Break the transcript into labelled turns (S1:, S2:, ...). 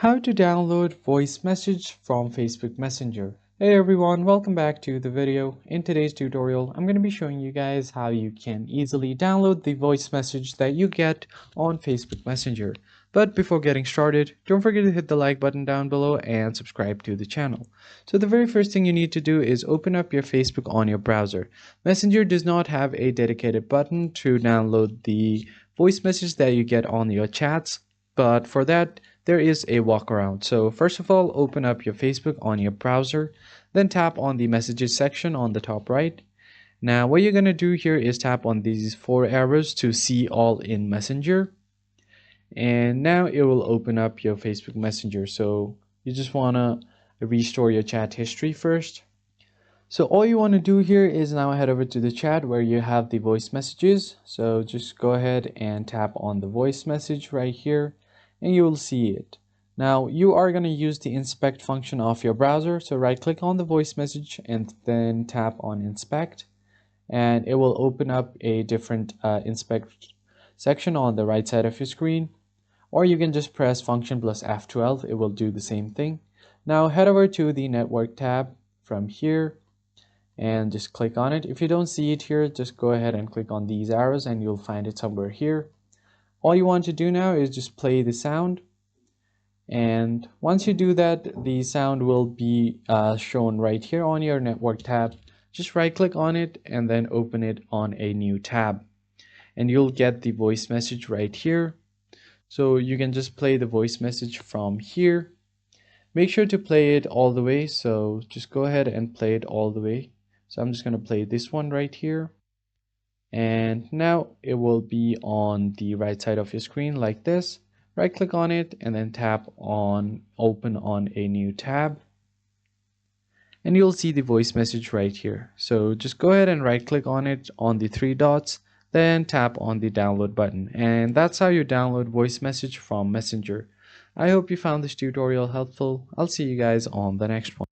S1: How to download voice message from Facebook Messenger. Hey everyone, welcome back to the video. In today's tutorial, I'm going to be showing you guys how you can easily download the voice message that you get on Facebook Messenger. But before getting started, don't forget to hit the like button down below and subscribe to the channel. So the very first thing you need to do is open up your Facebook on your browser. Messenger does not have a dedicated button to download the voice message that you get on your chats, but for that, there is a walkaround. So first of all, open up your Facebook on your browser, then tap on the messages section on the top right. Now what you're going to do here is tap on these four arrows to see all in Messenger, and now it will open up your Facebook Messenger. So you just want to restore your chat history first. So all you want to do here is now head over to the chat where you have the voice messages. So just go ahead and tap on the voice message right here and you will see it. Now you are going to use the inspect function of your browser. So right click on the voice message and then tap on inspect, and it will open up a different inspect section on the right side of your screen. Or you can just press function plus F12, it will do the same thing. Now head over to the network tab from here and just click on it. If you don't see it here, just go ahead and click on these arrows and you'll find it somewhere here. All you want to do now is just play the sound, and once you do that, the sound will be shown right here on your network tab. Just right click on it and then open it on a new tab, and you'll get the voice message right here. So you can just play the voice message from here. Make sure to play it all the way, so just go ahead and play it all the way. So I'm just going to play this one right here, and now it will be on the right side of your screen like this. Right click on it and then tap on open on a new tab, and you'll see the voice message right here. So just go ahead and right click on it on the three dots, then tap on the download button, and that's how you download voice message from Messenger. I hope you found this tutorial helpful. I'll see you guys on the next one.